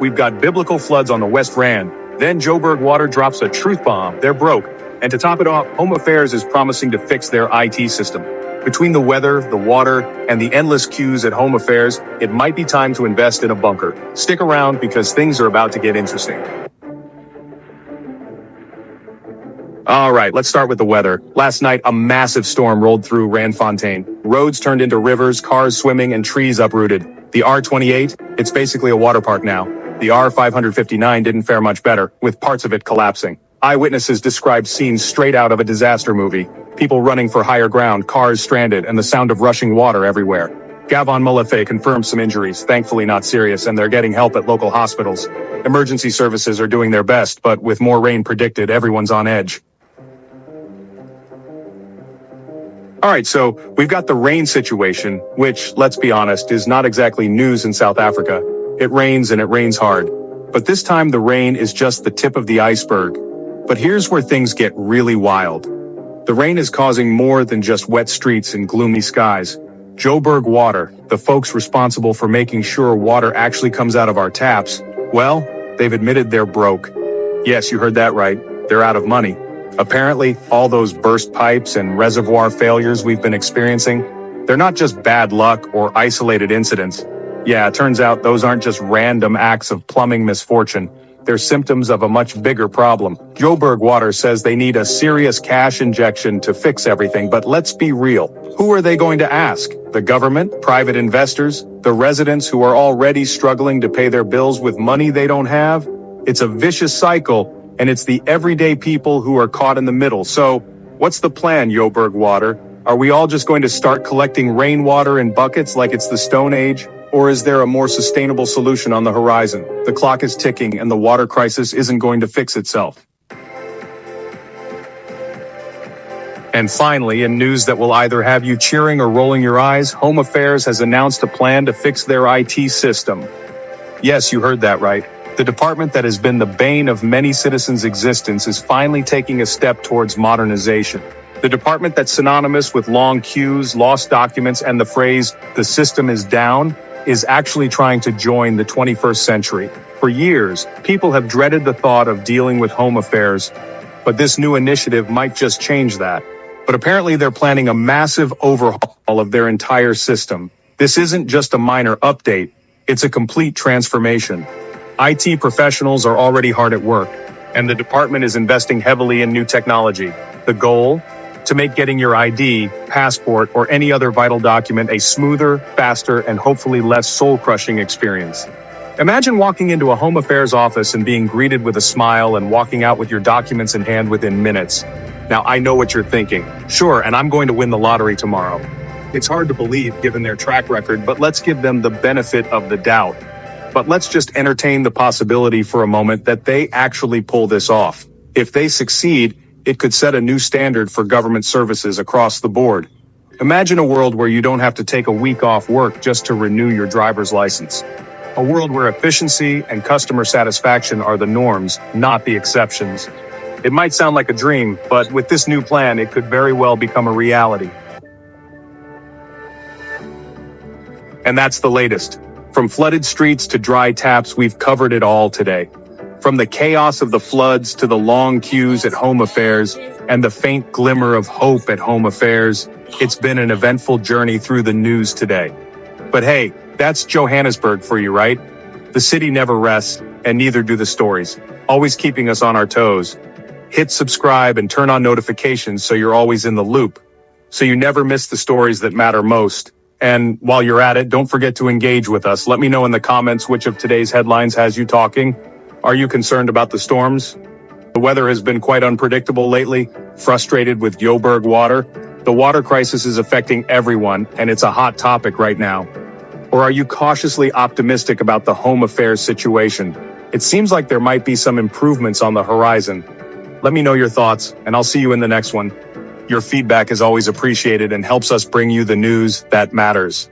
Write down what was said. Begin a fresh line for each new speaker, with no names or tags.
We've got biblical floods on the West Rand. Then Joburg Water drops a truth bomb. They're broke. And to top it off, Home Affairs is promising to fix their IT system. Between the weather, the water, and the endless queues at Home Affairs, it might be time to invest in a bunker. Stick around because things are about to get interesting. All right, let's start with the weather. Last night, a massive storm rolled through Randfontein. Roads turned into rivers, cars swimming, and trees uprooted. The R28, it's basically a water park now. The R559 didn't fare much better, with parts of it collapsing. Eyewitnesses described scenes straight out of a disaster movie. People running for higher ground, cars stranded, and the sound of rushing water everywhere. Gavin Mulefe confirmed some injuries, thankfully not serious, and they're getting help at local hospitals. Emergency services are doing their best, but with more rain predicted, everyone's on edge. All right, so we've got the rain situation, which, let's be honest, is not exactly news in South Africa. It rains and it rains hard. But this time the rain is just the tip of the iceberg. But here's where things get really wild. The rain is causing more than just wet streets and gloomy skies. Joburg Water, the folks responsible for making sure water actually comes out of our taps, well, they've admitted they're broke. Yes, you heard that right. They're out of money. Apparently, all those burst pipes and reservoir failures we've been experiencing, they're not just bad luck or isolated incidents. Yeah, it turns out those aren't just random acts of plumbing misfortune. They're symptoms of a much bigger problem. Joburg Water says they need a serious cash injection to fix everything, but let's be real. Who are they going to ask? The government? Private investors? The residents who are already struggling to pay their bills with money they don't have? It's a vicious cycle. And it's the everyday people who are caught in the middle. So, what's the plan, Joburg Water? Are we all just going to start collecting rainwater in buckets like it's the Stone Age? Or is there a more sustainable solution on the horizon? The clock is ticking and the water crisis isn't going to fix itself. And finally, in news that will either have you cheering or rolling your eyes, Home Affairs has announced a plan to fix their IT system. Yes, you heard that right. The department that has been the bane of many citizens' existence is finally taking a step towards modernization. The department that's synonymous with long queues, lost documents, and the phrase, "the system is down," is actually trying to join the 21st century. For years, people have dreaded the thought of dealing with Home Affairs, but this new initiative might just change that. But apparently they're planning a massive overhaul of their entire system. This isn't just a minor update, it's a complete transformation. IT professionals are already hard at work, and the department is investing heavily in new technology. The goal? To make getting your ID, passport, or any other vital document a smoother, faster, and hopefully less soul-crushing experience. Imagine walking into a Home Affairs office and being greeted with a smile and walking out with your documents in hand within minutes. Now, I know what you're thinking. Sure, and I'm going to win the lottery tomorrow. It's hard to believe given their track record, but let's give them the benefit of the doubt. But let's just entertain the possibility for a moment that they actually pull this off. If they succeed, it could set a new standard for government services across the board. Imagine a world where you don't have to take a week off work just to renew your driver's license. A world where efficiency and customer satisfaction are the norms, not the exceptions. It might sound like a dream, but with this new plan, it could very well become a reality. And that's the latest. From flooded streets to dry taps, we've covered it all today. From the chaos of the floods to the long queues at Home Affairs and the faint glimmer of hope at Home Affairs, it's been an eventful journey through the news today. But hey, that's Johannesburg for you, right? The city never rests, and neither do the stories, always keeping us on our toes. Hit subscribe and turn on notifications so you're always in the loop, so you never miss the stories that matter most. And while you're at it, don't forget to engage with us. Let me know in the comments which of today's headlines has you talking. Are you concerned about the storms? The weather has been quite unpredictable lately. Frustrated with Joburg Water? The water crisis is affecting everyone, and it's a hot topic right now. Or are you cautiously optimistic about the Home Affairs situation? It seems like there might be some improvements on the horizon. Let me know your thoughts, and I'll see you in the next one. Your feedback is always appreciated and helps us bring you the news that matters.